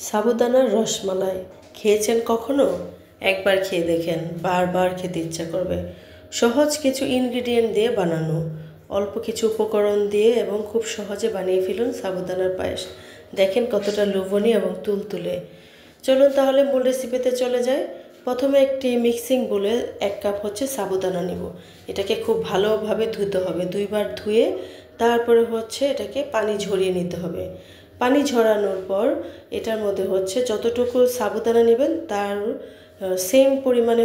সাবুদানার রসমালাই খেয়েছেন কখনো? একবার খেয়ে দেখেন, বারবার খেতে ইচ্ছা করবে। সহজ কিছু ইনগ্রিডিয়েন্ট দিয়ে বানানো, অল্প কিছু উপকরণ দিয়ে এবং খুব সহজে বানিয়ে ফেলুন সাবুদানার পায়েস। দেখেন কতটা লোভনীয় এবং তুলতুলে। চলুন তাহলে মূল রেসিপিতে চলে যাই। প্রথমে একটি মিক্সিং বোলে 1 কাপ সাবুদানা নিব। এটাকে খুব ভালোভাবে ধুতে হবে, 2 বার ধুয়ে তারপরে এটাকে পানি ঝরিয়ে নিতে হবে। পানি ঝরানোর পর এটার মধ্যে যতটুকু সাবুদানা নেবেন তার সেম পরিমাণে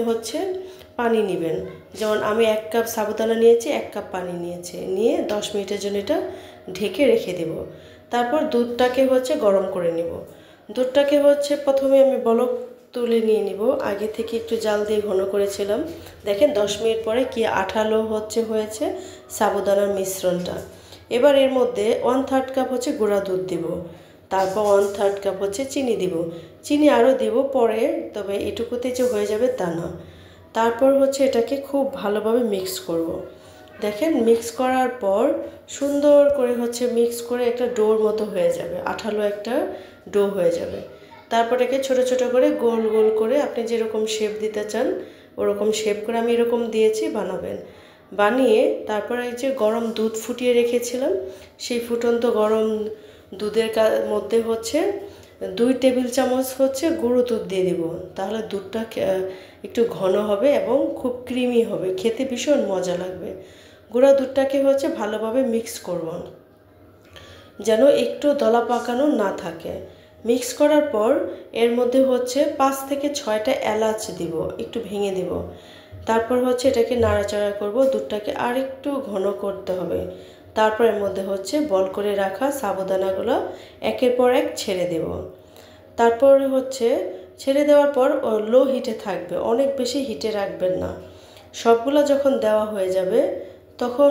পানি নেবেন। যেমন আমি 1 কাপ সাবুদানা নিয়েছি, 1 কাপ পানি নিয়ে 10 মিনিটের জন্য এটা ঢেকে রেখে দেব। তারপর দুধটাকে গরম করে নেব। দুধটাকে প্রথমে আমি বলক তুলে নিয়ে নিব। আগে থেকে একটু জাল দিয়ে ঘন করেছিলাম। দেখেন 10 মিনিট পরে কি আঠালো হয়েছে সাবুদানার মিশ্রণটা। এবার এর মধ্যে 1/3 কাপ গুঁড়া দুধ দিব। তারপর 1/3 কাপ চিনি দিব। চিনি আরও দিব পরে, তবে এটুকুতে যে হয়ে যাবে তা না। তারপর এটাকে খুব ভালোভাবে মিক্স করব। দেখেন মিক্স করার পর সুন্দর করে মিক্স করে একটা ডোর মতো হয়ে যাবে, আঠালো একটা ডো হয়ে যাবে। তারপর এটাকে ছোট ছোট করে গোল গোল করে আপনি যেরকম শেপ দিতে চান ওরকম শেপ করে আমি এরকম দিয়েছি, বানাবেন। বানিয়ে তারপর এই যে গরম দুধ ফুটিয়ে রেখেছিলাম, সেই ফুটন্ত গরম দুধের মধ্যে 2 টেবিল চামচ গুঁড়ো দুধ দিয়ে দিব। তাহলে দুধটা একটু ঘন হবে এবং খুব ক্রিমি হবে, খেতে ভীষণ মজা লাগবে। গুঁড়া দুধটাকে ভালোভাবে মিক্স করব, যেন একটু দলা পাকানো না থাকে। মিক্স করার পর এর মধ্যে 5 থেকে 6টা এলাচ দিব, একটু ভেঙে দিব। তারপর এটাকে নাড়াচাড়া করব, দুধটাকে আর একটু ঘন করতে হবে। তারপর এর মধ্যে বল করে রাখা সাবুদানাগুলো একের পর এক ছেড়ে দেব। তারপর ছেড়ে দেওয়ার পর লো হিটে থাকবে, অনেক বেশি হিটে রাখবেন না। সবগুলো যখন দেওয়া হয়ে যাবে তখন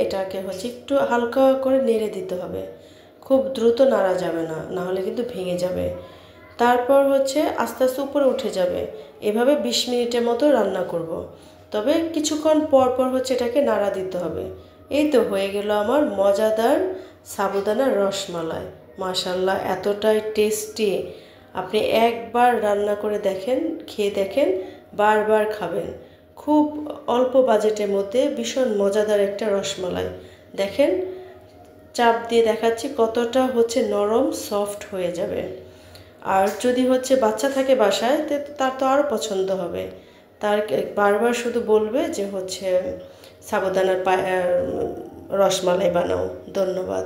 এটাকে একটু হালকা করে নেড়ে দিতে হবে। খুব দ্রুত নাড়া যাবে না, না হলে কিন্তু ভেঙে যাবে। তারপর আস্তে আস্তে উপরে উঠে যাবে। এভাবে 20 মিনিটের মতো রান্না করব। তবে কিছুক্ষণ পর পর এটাকে নাড়া দিতে হবে। এই তো হয়ে গেল আমার মজাদার সাবুদানার রসমালাই। মাশাআল্লাহ, এতটাই টেস্টি। আপনি একবার রান্না করে দেখেন, খেয়ে দেখেন, বারবার খাবেন। খুব অল্প বাজেটের মধ্যে ভীষণ মজাদার একটা রসমালাই। দেখেন চাপ দিয়ে দেখাচ্ছি কতটা নরম সফট হয়ে যাবে। আর যদি বাচ্চা থাকে বাসায় তার তো আরও পছন্দ হবে। তার বারবার শুধু বলবে যে সাবুদানার রসমালাই বানাও। ধন্যবাদ।